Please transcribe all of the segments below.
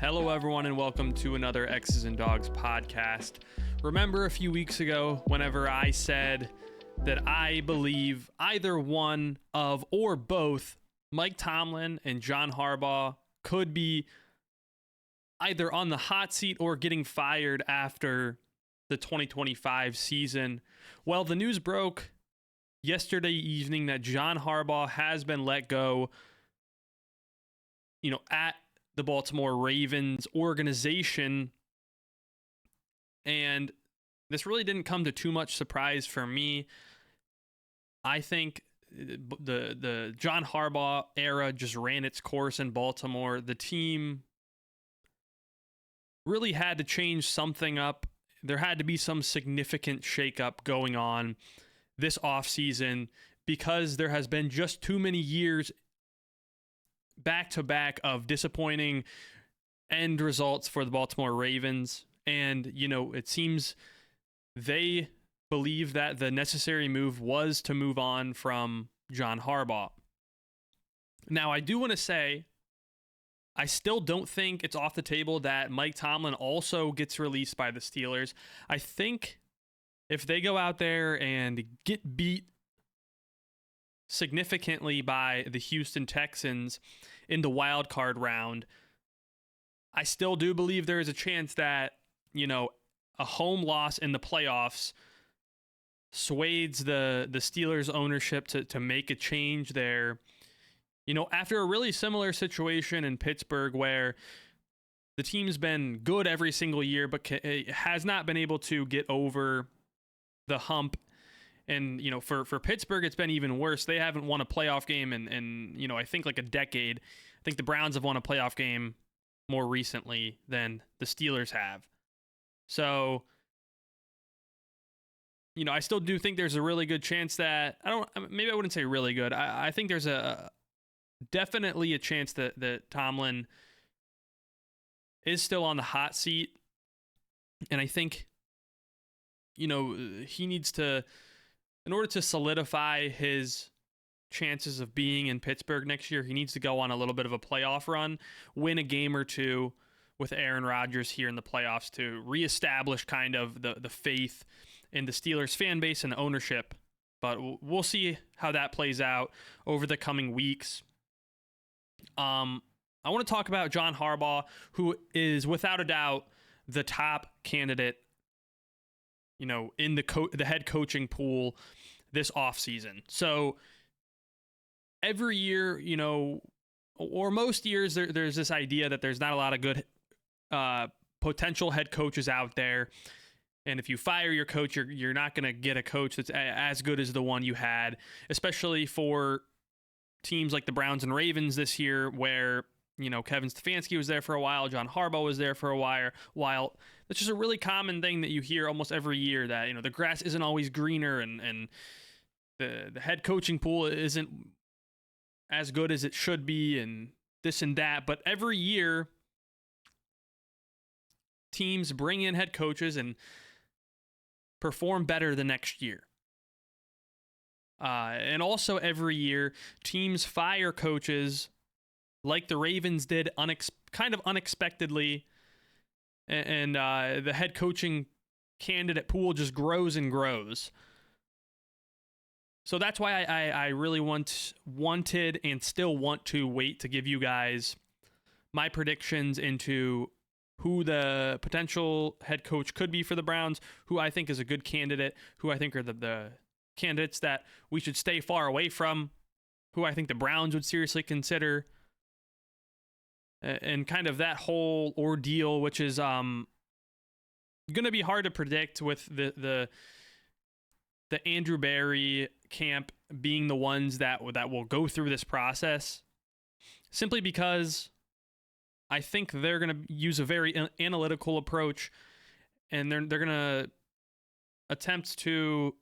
Hello, everyone, and welcome to another X's and Dogs podcast. Remember a few weeks ago, whenever I said that I believe either one of or both Mike Tomlin and John Harbaugh could be either on the hot seat or getting fired after the 2025 season? Well, the news broke yesterday evening that John Harbaugh has been let go, at the Baltimore Ravens organization. And this really didn't come to too much surprise for me. I think the John Harbaugh era just ran its course in Baltimore. The team really had to change something up. There had to be some significant shakeup going on this offseason because there has been just too many years back-to-back of disappointing end results for the Baltimore Ravens. And, it seems they believe that the necessary move was to move on from John Harbaugh. Now, I do want to say, I still don't think it's off the table that Mike Tomlin also gets released by the Steelers. I think if they go out there and get beat significantly by the Houston Texans in the wild card round, I still do believe there is a chance that, a home loss in the playoffs sways the Steelers ownership to make a change there. After a really similar situation in Pittsburgh where the team's been good every single year, but has not been able to get over the hump. And, for Pittsburgh, it's been even worse. They haven't won a playoff game in I think like a decade. I think the Browns have won a playoff game more recently than the Steelers have. So, I still do think there's a really good chance that, maybe I wouldn't say really good. I think there's definitely a chance that Tomlin is still on the hot seat. And I think, he needs to, in order to solidify his chances of being in Pittsburgh next year, he needs to go on a little bit of a playoff run, win a game or two with Aaron Rodgers here in the playoffs to reestablish kind of the faith in the Steelers fan base and ownership. But we'll see how that plays out over the coming weeks. I want to talk about John Harbaugh, who is without a doubt the top candidate in the head coaching pool this offseason. So every year, or most years, there's this idea that there's not a lot of good potential head coaches out there. And if you fire your coach, you're not going to get a coach that's as good as the one you had, especially for teams like the Browns and Ravens this year where, Kevin Stefanski was there for a while, John Harbaugh was there for a while. It's just a really common thing that you hear almost every year that, the grass isn't always greener and the head coaching pool isn't as good as it should be and this and that. But every year, teams bring in head coaches and perform better the next year. And also every year, teams fire coaches like the Ravens did kind of unexpectedly, and the head coaching candidate pool just grows and grows. So that's why I really wanted and still want to wait to give you guys my predictions into who the potential head coach could be for the Browns, who I think is a good candidate, who I think are the candidates that we should stay far away from, who I think the Browns would seriously consider, and kind of that whole ordeal, which is going to be hard to predict with the Andrew Berry camp being the ones that will go through this process, simply because I think they're going to use a very analytical approach, and they're going to attempt to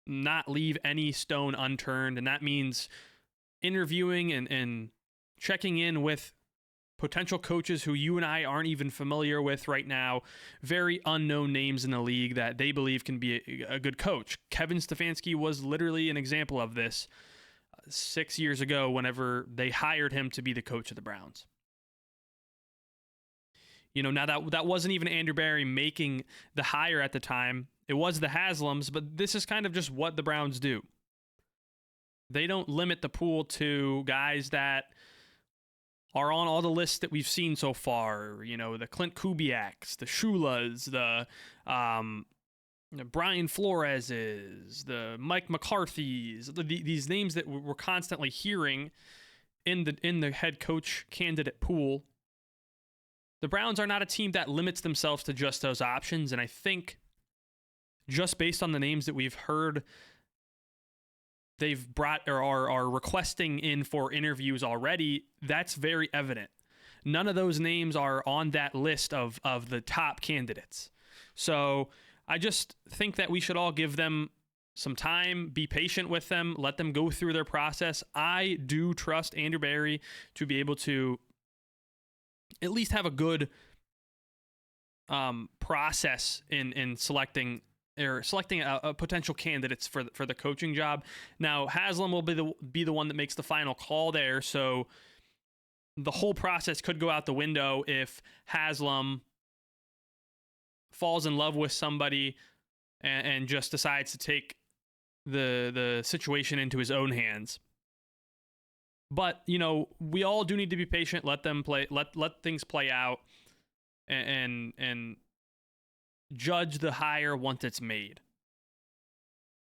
not leave any stone unturned, and that means interviewing and checking in with potential coaches who you and I aren't even familiar with right now, very unknown names in the league that they believe can be a good coach. Kevin Stefanski was literally an example of this 6 years ago whenever they hired him to be the coach of the Browns. Now that wasn't even Andrew Berry making the hire at the time. It was the Haslams, but this is kind of just what the Browns do. They don't limit the pool to guys that are on all the lists that we've seen so far. The Clint Kubiaks, the Shulas, the Brian Floreses, the Mike McCarthy's, these names that we're constantly hearing in the head coach candidate pool. The Browns are not a team that limits themselves to just those options, and I think just based on the names that we've heard they've brought or are requesting in for interviews already, that's very evident. None of those names are on that list of the top candidates. So I just think that we should all give them some time, be patient with them, let them go through their process. I do trust Andrew Berry to be able to at least have a good process in selecting a potential candidates for the coaching job. Now, Haslam will be the one that makes the final call there, so the whole process could go out the window if Haslam falls in love with somebody and just decides to take the situation into his own hands. But, we all do need to be patient, let them play, let things play out, and judge the hire once it's made.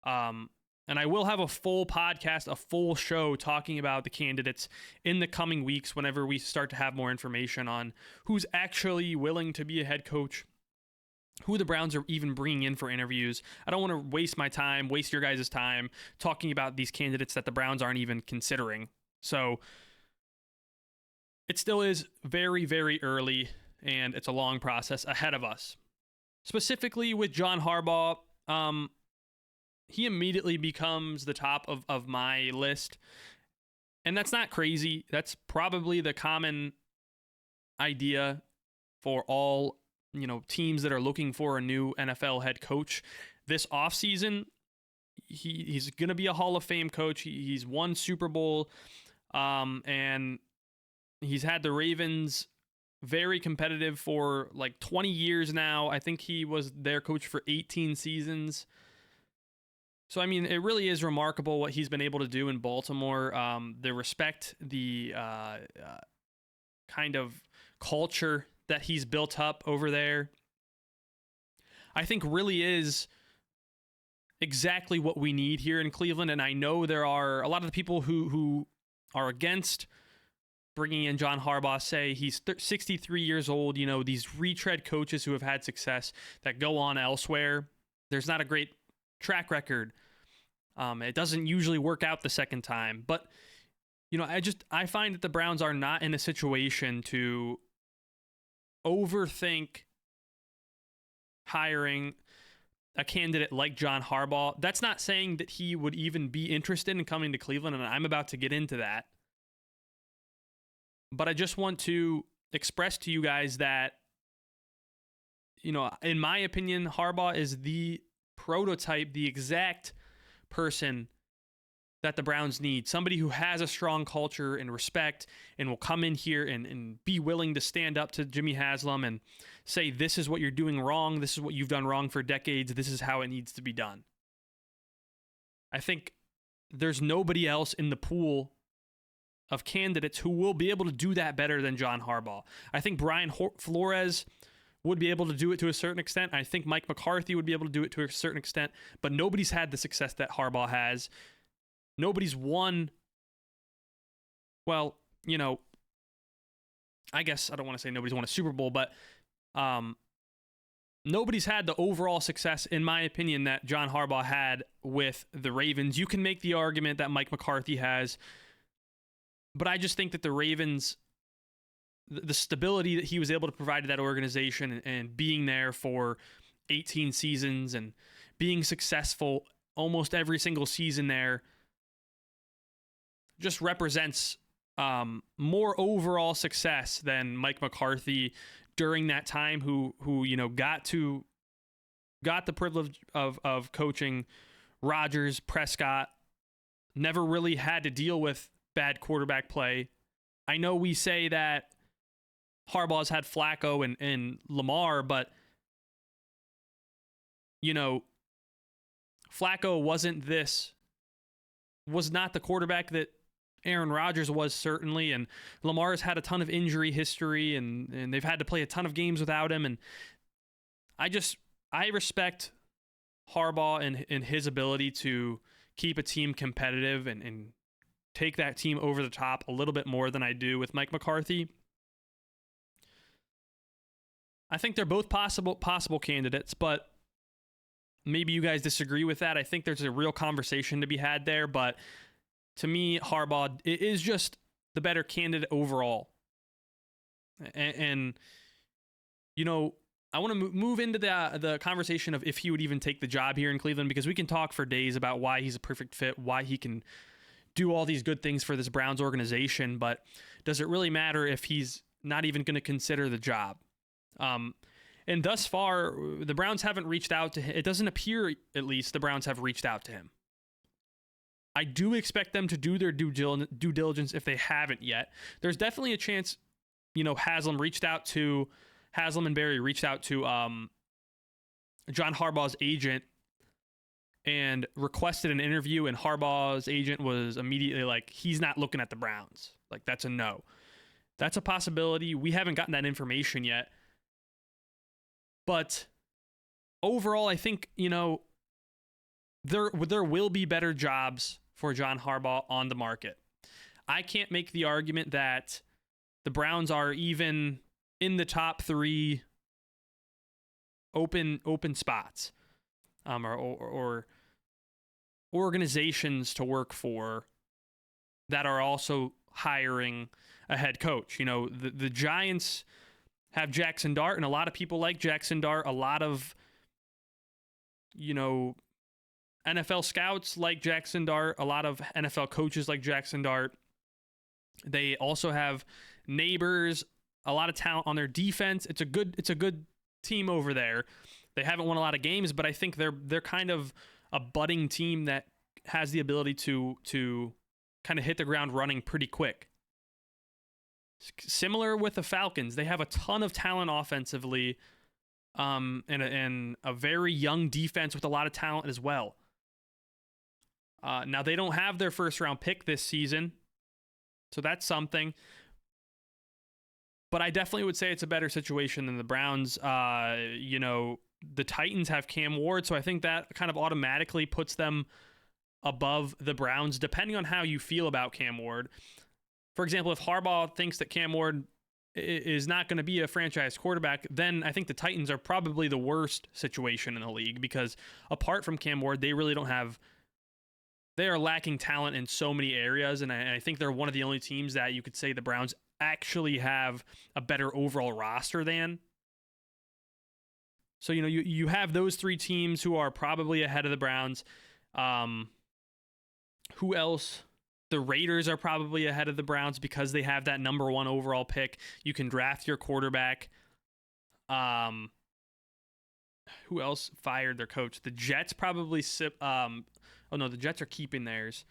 And I will have a full podcast, a full show talking about the candidates in the coming weeks whenever we start to have more information on who's actually willing to be a head coach, who the Browns are even bringing in for interviews. I don't want to waste your guys' time talking about these candidates that the Browns aren't even considering. So it still is very, very early, and it's a long process ahead of us. Specifically with John Harbaugh, he immediately becomes the top of my list. And that's not crazy. That's probably the common idea for all, teams that are looking for a new NFL head coach this offseason. He's going to be a Hall of Fame coach. He's won Super Bowl, and he's had the Ravens very competitive for like 20 years now. I think he was their coach for 18 seasons. So, it really is remarkable what he's been able to do in Baltimore. The respect, the kind of culture that he's built up over there, I think really is exactly what we need here in Cleveland. And I know there are a lot of the people who are against bringing in John Harbaugh say he's 63 years old. These retread coaches who have had success that go on elsewhere, there's not a great track record. It doesn't usually work out the second time. But, I find that the Browns are not in a situation to overthink hiring a candidate like John Harbaugh. That's not saying that he would even be interested in coming to Cleveland, and I'm about to get into that. But I just want to express to you guys that, in my opinion, Harbaugh is the prototype, the exact person that the Browns need. Somebody who has a strong culture and respect and will come in here and be willing to stand up to Jimmy Haslam and say, this is what you're doing wrong. This is what you've done wrong for decades. This is how it needs to be done. I think there's nobody else in the pool of candidates who will be able to do that better than John Harbaugh. I think Brian Flores would be able to do it to a certain extent. I think Mike McCarthy would be able to do it to a certain extent, but nobody's had the success that Harbaugh has. Nobody's won. Well, I guess I don't want to say nobody's won a Super Bowl, but nobody's had the overall success, in my opinion, that John Harbaugh had with the Ravens. You can make the argument that Mike McCarthy has, but I just think that the Ravens, the stability that he was able to provide to that organization and being there for 18 seasons and being successful almost every single season there just represents more overall success than Mike McCarthy during that time, who got the privilege of coaching Rodgers, Prescott, never really had to deal with bad quarterback play. I know we say that Harbaugh's had Flacco and Lamar, but, you know, Flacco was not the quarterback that Aaron Rodgers was, certainly, and Lamar's had a ton of injury history, and they've had to play a ton of games without him, and I respect Harbaugh and his ability to keep a team competitive and take that team over the top a little bit more than I do with Mike McCarthy. I think they're both possible candidates, but maybe you guys disagree with that. I think there's a real conversation to be had there, but to me, Harbaugh is just the better candidate overall. And you know, I want to move into the conversation of if he would even take the job here in Cleveland, because we can talk for days about why he's a perfect fit, why he can do all these good things for this Browns organization, but does it really matter if he's not even going to consider the job? And thus far, the Browns haven't reached out to him. It doesn't appear, at least, the Browns have reached out to him. I do expect them to do their due diligence if they haven't yet. There's definitely a chance, you know, Haslam and Barry reached out to John Harbaugh's agent and requested an interview, and Harbaugh's agent was immediately like, he's not looking at the Browns. Like, that's a no. That's a possibility. We haven't gotten that information yet. But overall, I think, you know, there will be better jobs for John Harbaugh on the market. I can't make the argument that the Browns are even in the top 3 open spots, or organizations to work for that are also hiring a head coach. You know, the Giants have Jackson Dart, and a lot of people like Jackson Dart. A lot of, you know, NFL scouts like Jackson Dart. A lot of NFL coaches like Jackson Dart. They also have Neighbors, a lot of talent on their defense. It's a good team over there. They haven't won a lot of games, but I think they're kind of a budding team that has the ability to kind of hit the ground running pretty quick. Similar with the Falcons, they have a ton of talent offensively, and a very young defense with a lot of talent as well. Now they don't have their first round pick this season, so that's something. But I definitely would say it's a better situation than the Browns. You know, the Titans have Cam Ward, so I think that kind of automatically puts them above the Browns, depending on how you feel about Cam Ward. For example, if Harbaugh thinks that Cam Ward is not going to be a franchise quarterback, then I think the Titans are probably the worst situation in the league, because apart from Cam Ward, they really don't have... They are lacking talent in so many areas, and I think they're one of the only teams that you could say the Browns actually have a better overall roster than. So, you know, you have those 3 teams who are probably ahead of the Browns. Who else? The Raiders are probably ahead of the Browns because they have that number 1 overall pick. You can draft your quarterback. Who else fired their coach? The Jets probably the Jets are keeping theirs.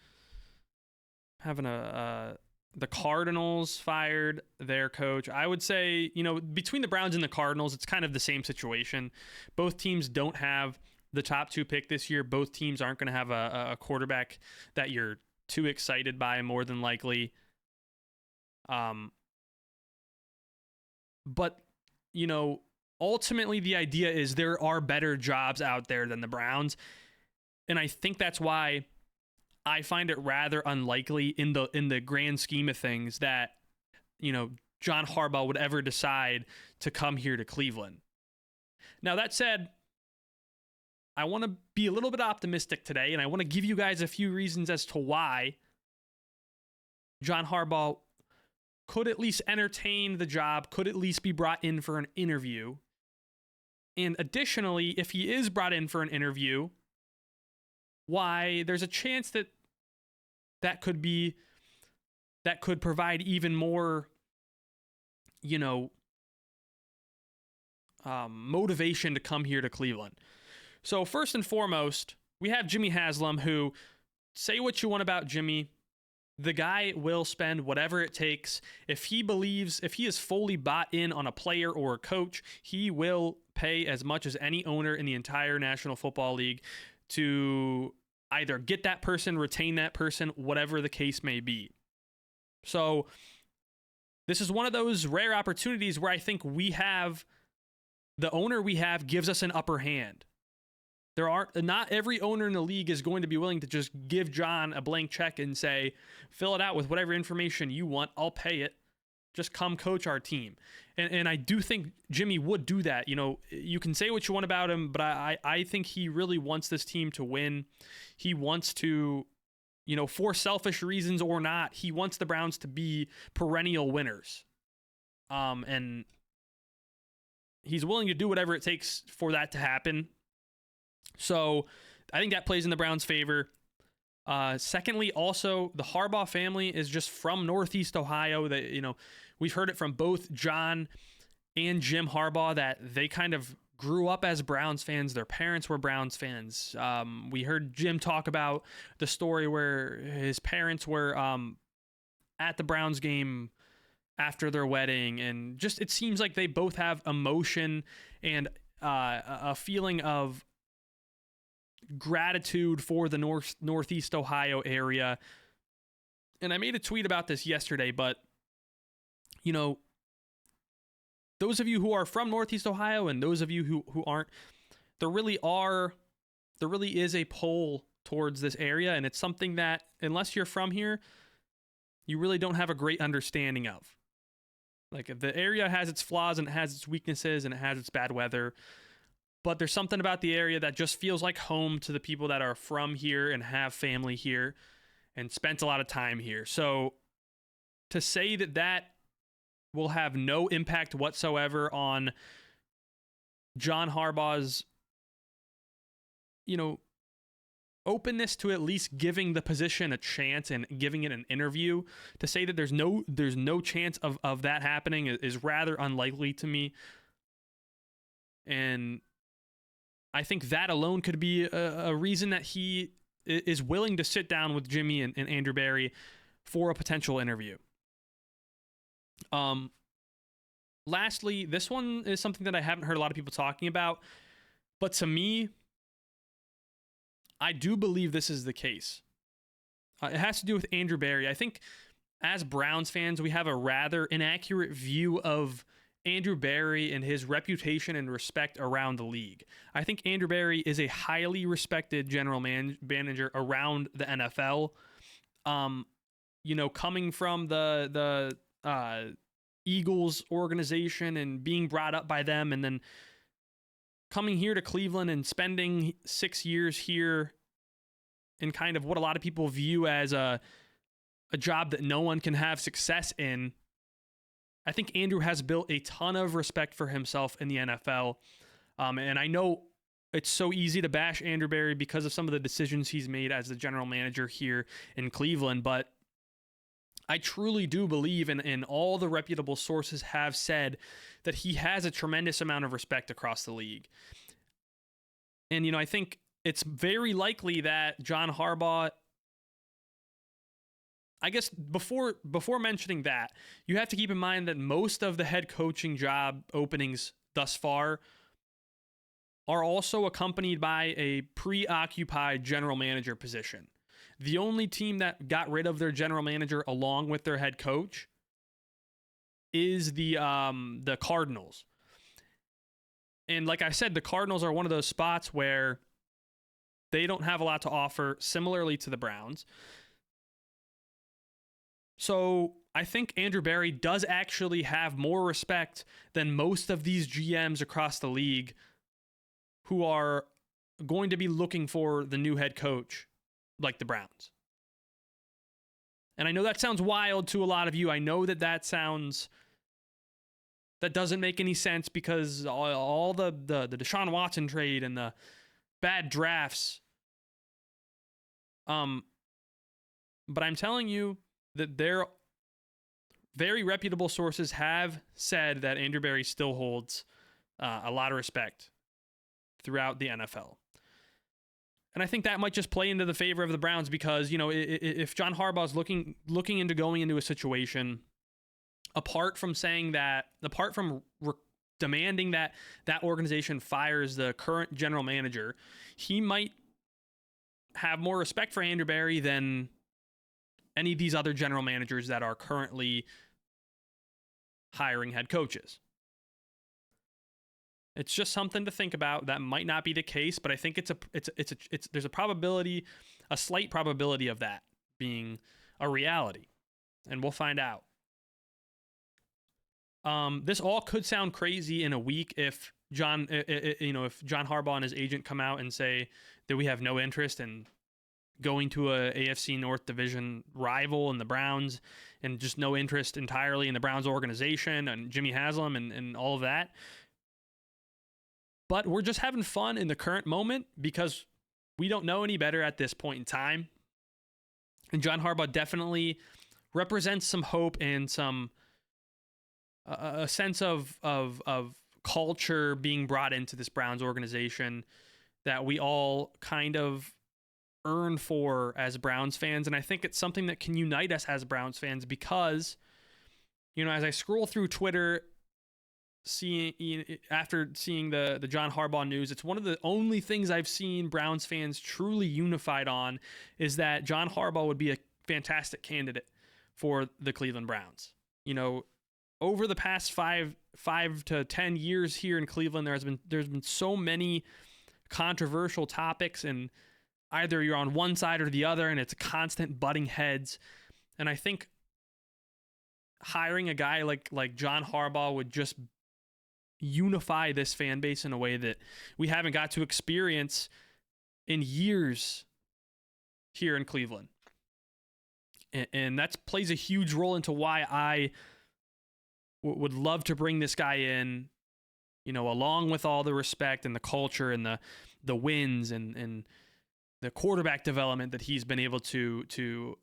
The Cardinals fired their coach. I would say, you know, between the Browns and the Cardinals, it's kind of the same situation. Both teams don't have the top 2 pick this year. Both teams aren't going to have a quarterback that you're too excited by, more than likely. But, you know, ultimately the idea is there are better jobs out there than the Browns. And I think that's why I find it rather unlikely in the grand scheme of things that, you know, John Harbaugh would ever decide to come here to Cleveland. Now, that said, I want to be a little bit optimistic today, and I want to give you guys a few reasons as to why John Harbaugh could at least entertain the job, could at least be brought in for an interview. And additionally, if he is brought in for an interview, why there's a chance that could provide even more, you know, motivation to come here to Cleveland. So first and foremost, we have Jimmy Haslam, who, say what you want about Jimmy, the guy will spend whatever it takes. If he is fully bought in on a player or a coach, he will pay as much as any owner in the entire National Football League to either get that person, retain that person, whatever the case may be. So this is one of those rare opportunities where I think the owner we have gives us an upper hand. Not every owner in the league is going to be willing to just give John a blank check and say, fill it out with whatever information you want. I'll pay it. Just come coach our team. And I do think Jimmy would do that. You know, you can say what you want about him, but I think he really wants this team to win. He wants to, you know, for selfish reasons or not, he wants the Browns to be perennial winners. And he's willing to do whatever it takes for that to happen. So I think that plays in the Browns' favor. Secondly, also, the Harbaugh family is just from Northeast Ohio. That, you know, we've heard it from both John and Jim Harbaugh that they kind of grew up as Browns fans. Their parents were Browns fans. We heard Jim talk about the story where his parents were at the Browns game after their wedding. And just, it seems like they both have emotion and a feeling of gratitude for the Northeast Ohio area. And I made a tweet about this yesterday, but, you know, those of you who are from Northeast Ohio and those of you who aren't, there really is a pull towards this area. And it's something that, unless you're from here, you really don't have a great understanding of. Like, the area has its flaws and it has its weaknesses and it has its bad weather. But there's something about the area that just feels like home to the people that are from here and have family here and spent a lot of time here. So to say that will have no impact whatsoever on John Harbaugh's, you know, openness to at least giving the position a chance and giving it an interview, to say that there's no chance of that happening is rather unlikely to me. And I think that alone could be a reason that he is willing to sit down with Jimmy and Andrew Berry for a potential interview. Lastly, this one is something that I haven't heard a lot of people talking about, but to me, I do believe this is the case. It has to do with Andrew Berry. I think as Browns fans, we have a rather inaccurate view of Andrew Berry and his reputation and respect around the league. I think Andrew Berry is a highly respected general manager around the NFL. You know, coming from the Eagles organization and being brought up by them, and then coming here to Cleveland and spending 6 years here in kind of what a lot of people view as a job that no one can have success in. I think Andrew has built a ton of respect for himself in the NFL. And I know it's so easy to bash Andrew Berry because of some of the decisions he's made as the general manager here in Cleveland, but I truly do believe, and all the reputable sources have said, that he has a tremendous amount of respect across the league. And, you know, I think it's very likely that John Harbaugh, I guess before mentioning that, you have to keep in mind that most of the head coaching job openings thus far are also accompanied by a preoccupied general manager position. The only team that got rid of their general manager along with their head coach is the Cardinals. And like I said, the Cardinals are one of those spots where they don't have a lot to offer, similarly to the Browns. So I think Andrew Berry does actually have more respect than most of these GMs across the league who are going to be looking for the new head coach like the Browns. And I know that sounds wild to a lot of you. I know that doesn't make any sense because all the Deshaun Watson trade and the bad drafts. But I'm telling you that their very reputable sources have said that Andrew Berry still holds a lot of respect throughout the NFL. And I think that might just play into the favor of the Browns because, if John Harbaugh is looking into going into a situation, apart from demanding that organization fires the current general manager, he might have more respect for Andrew Berry than any of these other general managers that are currently hiring head coaches. It's just something to think about. That might not be the case, but I think there's a slight probability of that being a reality, and we'll find out. This all could sound crazy in a week if John Harbaugh and his agent come out and say that we have no interest in going to a AFC North division rival in the Browns, and just no interest entirely in the Browns organization and Jimmy Haslam and all of that. But we're just having fun in the current moment because we don't know any better at this point in time. And John Harbaugh definitely represents some hope and some a sense of culture being brought into this Browns organization that we all kind of earn for as Browns fans. And I think it's something that can unite us as Browns fans because, as I scroll through Twitter, after seeing the John Harbaugh news, it's one of the only things I've seen Browns fans truly unified on is that John Harbaugh would be a fantastic candidate for the Cleveland Browns. Over the past 5 to 10 years here in Cleveland, there's been so many controversial topics, and either you're on one side or the other, and it's constant butting heads. And I think hiring a guy like John Harbaugh would just unify this fan base in a way that we haven't got to experience in years here in Cleveland. And that plays a huge role into why I would love to bring this guy in, along with all the respect and the culture and the wins and the quarterback development that he's been able to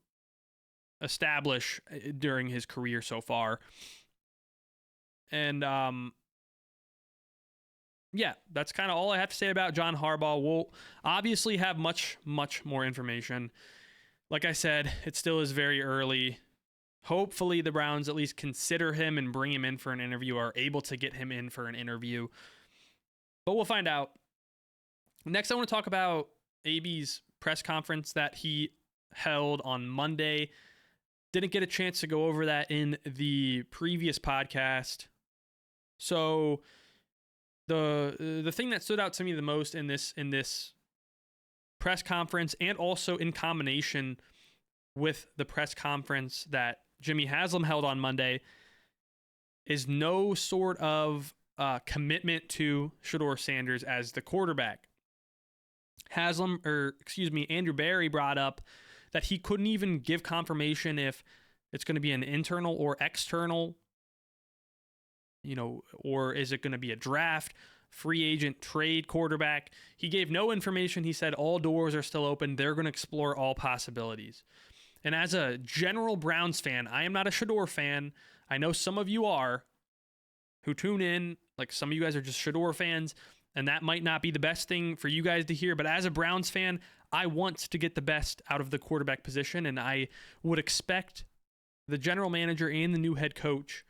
establish during his career so far. And that's kind of all I have to say about John Harbaugh. We'll obviously have much, much more information. Like I said, it still is very early. Hopefully the Browns at least consider him and bring him in for an interview, or are able to get him in for an interview. But we'll find out. Next, I want to talk about AB's press conference that he held on Monday. Didn't get a chance to go over that in the previous podcast. So the thing that stood out to me the most in this press conference, and also in combination with the press conference that Jimmy Haslam held on Monday, is no sort of commitment to Shedeur Sanders as the quarterback. Andrew Berry brought up that he couldn't even give confirmation if it's going to be an internal or external, or is it going to be a draft, free agent, trade quarterback. He gave no information. He said all doors are still open. They're going to explore all possibilities. And as a general Browns fan, I am not a Shedeur fan. I know some of you are who tune in. Like, some of you guys are just Shedeur fans, and that might not be the best thing for you guys to hear. But as a Browns fan, I want to get the best out of the quarterback position, and I would expect the general manager and the new head coach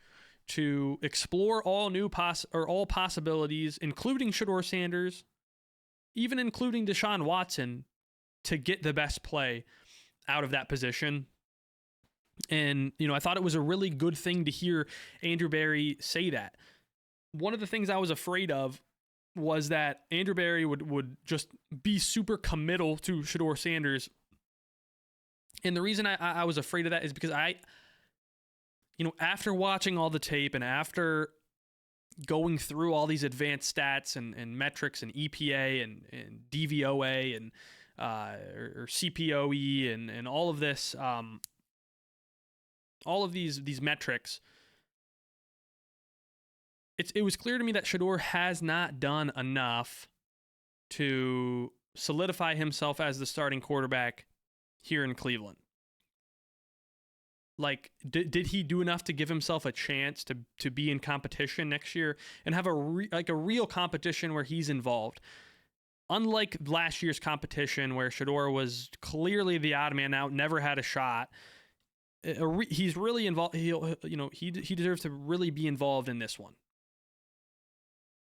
to explore all possibilities, including Shedeur Sanders, even including Deshaun Watson, to get the best play out of that position. And, I thought it was a really good thing to hear Andrew Berry say that. One of the things I was afraid of was that Andrew Berry would just be super committal to Shedeur Sanders. And the reason I was afraid of that is because after watching all the tape and after going through all these advanced stats and metrics and EPA and DVOA and or CPOE and all of this, all of these metrics, it was clear to me that Shedeur has not done enough to solidify himself as the starting quarterback here in Cleveland. Like, did he do enough to give himself a chance to be in competition next year and have a real competition where he's involved? unlike last year's competition where Shedeur was clearly the odd man out, never had a shot, he's really involved. He deserves to really be involved in this one.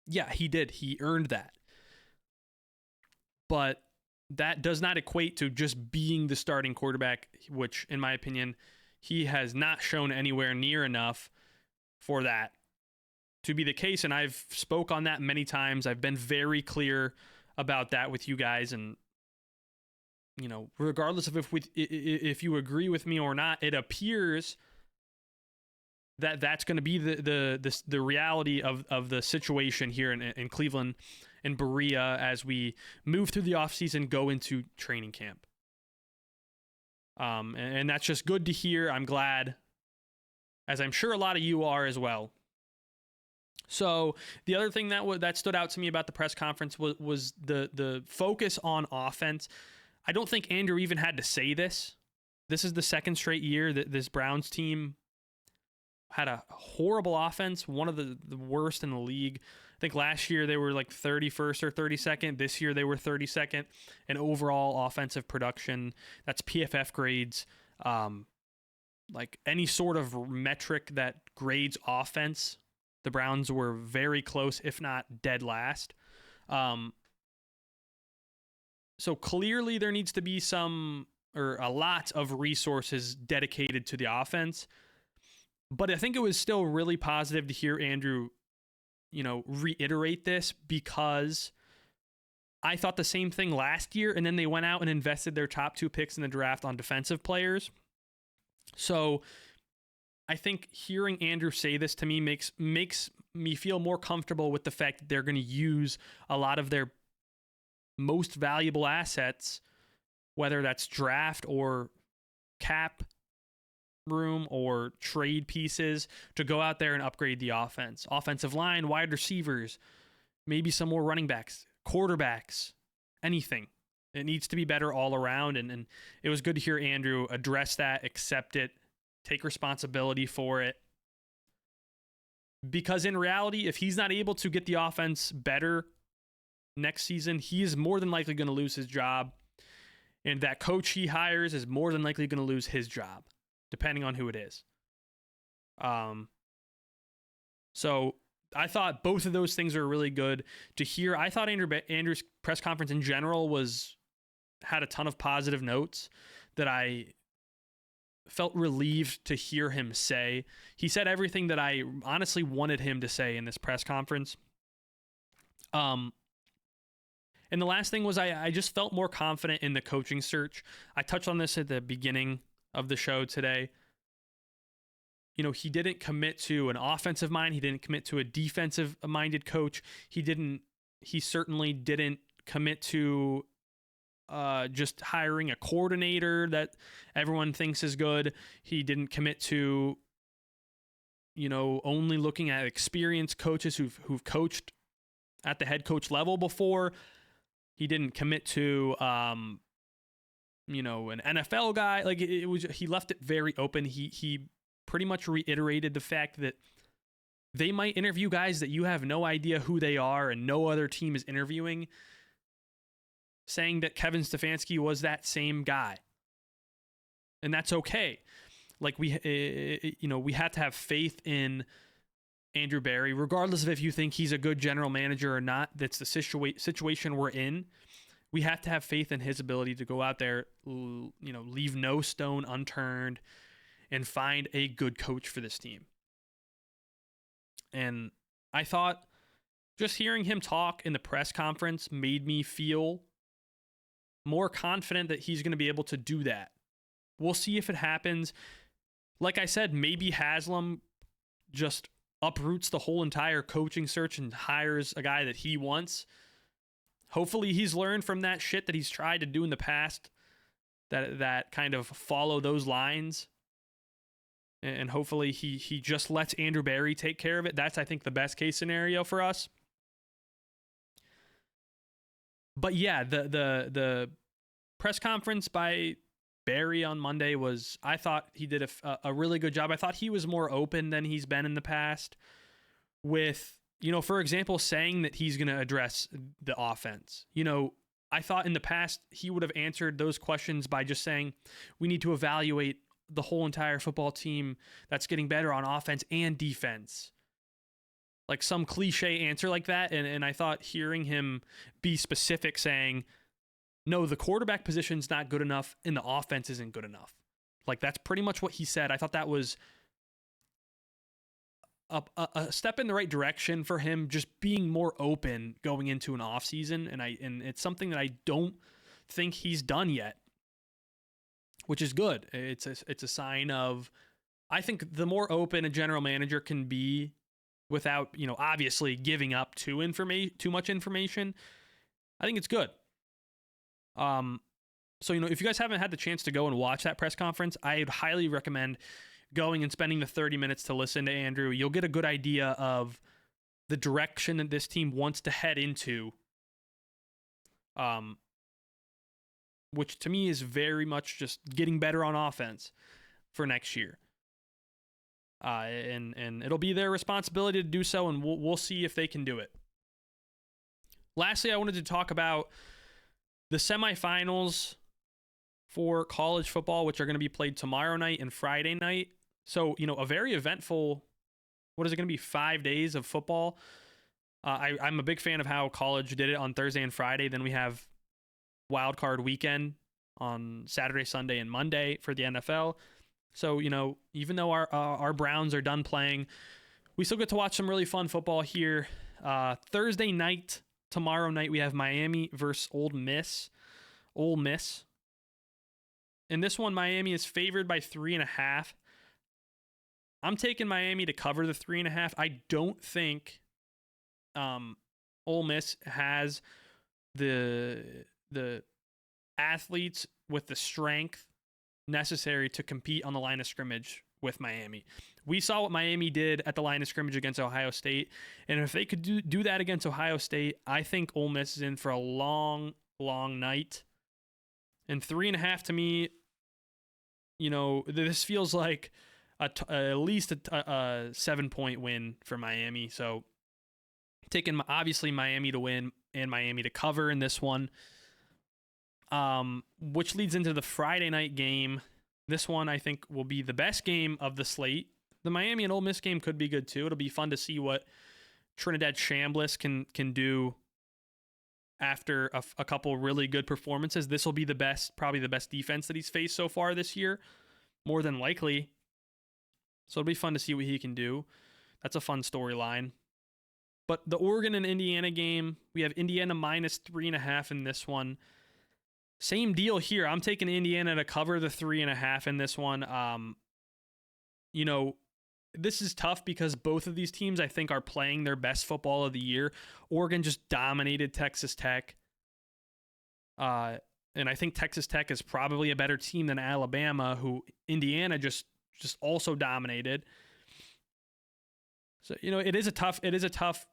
Yeah, he did. He earned that. But that does not equate to just being the starting quarterback, which, in my opinion, he has not shown anywhere near enough for that to be the case. And I've spoke on that many times. I've been very clear about that with you guys. And, regardless of if you agree with me or not, it appears that that's going to be the reality of the situation here in Cleveland and Berea as we move through the offseason, go into training camp. And that's just good to hear. I'm glad, as I'm sure a lot of you are as well. So the other thing that stood out to me about the press conference was the focus on offense. I don't think Andrew even had to say this. This is the second straight year that this Browns team had a horrible offense, one of the worst in the league. I think last year they were like 31st or 32nd. This year they were 32nd in overall offensive production. That's PFF grades. Like any sort of metric that grades offense, the Browns were very close, if not dead last. So clearly there needs to be a lot of resources dedicated to the offense. But I think it was still really positive to hear Andrew, reiterate this, because I thought the same thing last year, and then they went out and invested their top 2 picks in the draft on defensive players. So I think hearing Andrew say this to me makes me feel more comfortable with the fact that they're going to use a lot of their most valuable assets, whether that's draft or cap room or trade pieces, to go out there and upgrade the offense. Offensive line, wide receivers, maybe some more running backs, quarterbacks, anything. It needs to be better all around. And it was good to hear Andrew address that, accept it, take responsibility for it. Because in reality, if he's not able to get the offense better next season, he is more than likely going to lose his job. And that coach he hires is more than likely going to lose his job, depending on who it is. So I thought both of those things are really good to hear. I thought Andrew's press conference in general had a ton of positive notes that I felt relieved to hear him say. He said everything that I honestly wanted him to say in this press conference. And the last thing was I just felt more confident in the coaching search. I touched on this at the beginning of the show today. He didn't commit to an offensive mind. He didn't commit to a defensive-minded coach. He certainly didn't commit to just hiring a coordinator that everyone thinks is good. He didn't commit to, only looking at experienced coaches who've coached at the head coach level before. He didn't commit to, an NFL guy. Like he left it very open. He pretty much reiterated the fact that they might interview guys that you have no idea who they are and no other team is interviewing, saying that Kevin Stefanski was that same guy. And that's okay. Like we have to have faith in Andrew Berry, regardless of if you think he's a good general manager or not. That's the situation we're in. We have to have faith in his ability to go out there, leave no stone unturned and find a good coach for this team. And I thought just hearing him talk in the press conference made me feel more confident that he's going to be able to do that. We'll see if it happens. Like I said, maybe Haslam just uproots the whole entire coaching search and hires a guy that he wants. Hopefully he's learned from that shit that he's tried to do in the past, that kind of follow those lines. And hopefully he just lets Andrew Berry take care of it. That's, I think, the best case scenario for us. But yeah, the press conference by Berry on Monday I thought he did a really good job. I thought he was more open than he's been in the past with, For example, saying that he's going to address the offense. I thought in the past he would have answered those questions by just saying, we need to evaluate the whole entire football team that's getting better on offense and defense. Like some cliche answer like that. And I thought hearing him be specific saying, no, the quarterback position's not good enough and the offense isn't good enough. Like that's pretty much what he said. I thought that was a step in the right direction for him, just being more open going into an offseason. And it's something that I don't think he's done yet, which is good. It's a sign of, I think the more open a general manager can be without, obviously giving up too much information, I think it's good. So, if you guys haven't had the chance to go and watch that press conference, I'd highly recommend going and spending the 30 minutes to listen to Andrew. You'll get a good idea of the direction that this team wants to head into, which to me is very much just getting better on offense for next year. And it'll be their responsibility to do so, and we'll see if they can do it. Lastly, I wanted to talk about the semifinals for college football, which are going to be played tomorrow night and Friday night. So, a very eventful, what is it going to be, 5 days of football? I'm a big fan of how college did it on Thursday and Friday. Then we have wild card weekend on Saturday, Sunday, and Monday for the NFL. So, even though our Browns are done playing, we still get to watch some really fun football here. Thursday night, tomorrow night, we have Miami versus Ole Miss. In this one, Miami is favored by 3.5. I'm taking Miami to cover the 3.5. I don't think Ole Miss has the athletes with the strength necessary to compete on the line of scrimmage with Miami. We saw what Miami did at the line of scrimmage against Ohio State, and if they could do that against Ohio State, I think Ole Miss is in for a long, long night. And 3.5 to me, this feels like at least a 7-point win for Miami. So taking obviously Miami to win and Miami to cover in this one, which leads into the Friday night game. This one I think will be the best game of the slate. The Miami and Ole Miss game could be good too. It'll be fun to see what Trinidad Chambliss can do after a couple really good performances. This will be probably the best defense that he's faced so far this year, more than likely. So it'll be fun to see what he can do. That's a fun storyline. But the Oregon and Indiana game, we have Indiana minus 3.5 in this one. Same deal here. I'm taking Indiana to cover the 3.5 in this one. This is tough because both of these teams, I think, are playing their best football of the year. Oregon just dominated Texas Tech. And I think Texas Tech is probably a better team than Alabama, who Indiana just also dominated. So, it is a tough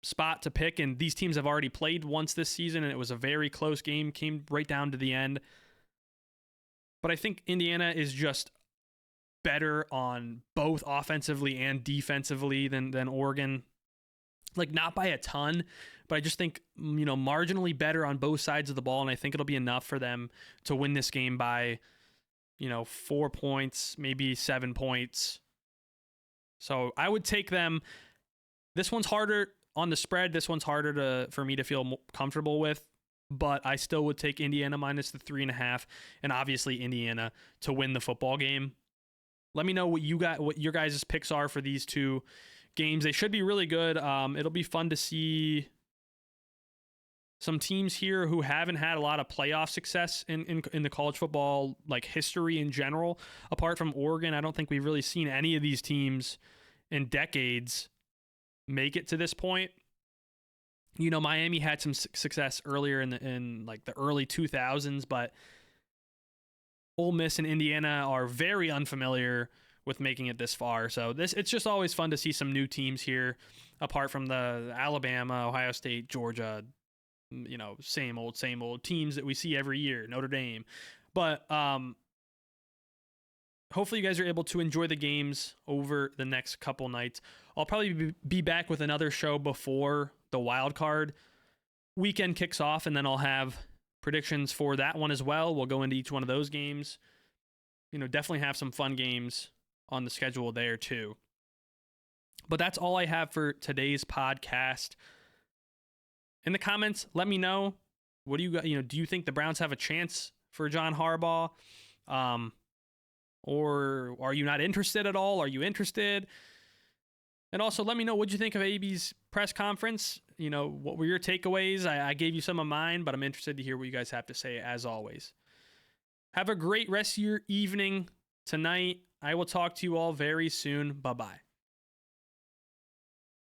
spot to pick, and these teams have already played once this season, and it was a very close game, came right down to the end. But I think Indiana is just better on both offensively and defensively than Oregon. Like, not by a ton, but I just think, marginally better on both sides of the ball, and I think it'll be enough for them to win this game by, 4 points, maybe 7 points. So I would take them. This one's harder on the spread. This one's harder for me to feel comfortable with, but I still would take Indiana minus the 3.5, and obviously Indiana to win the football game. Let me know what your guys' picks are for these two games. They should be really good. It'll be fun to see some teams here who haven't had a lot of playoff success in the college football history in general. Apart from Oregon, I don't think we've really seen any of these teams in decades make it to this point. Miami had some success earlier in the early 2000s, but Ole Miss and Indiana are very unfamiliar with making it this far. So it's just always fun to see some new teams here, apart from the Alabama, Ohio State, Georgia, same old teams that we see every year, Notre Dame. But hopefully you guys are able to enjoy the games over the next couple nights. I'll probably be back with another show before the wild card weekend kicks off, and then I'll have predictions for that one as well. We'll go into each one of those games. Definitely have some fun games on the schedule there too. But that's all I have for today's podcast. In the comments, let me know, what do you got? Do you think the Browns have a chance for John Harbaugh? Or are you not interested at all? Are you interested? And also let me know, what you think of AB's press conference? What were your takeaways? I gave you some of mine, but I'm interested to hear what you guys have to say as always. Have a great rest of your evening tonight. I will talk to you all very soon. Bye-bye.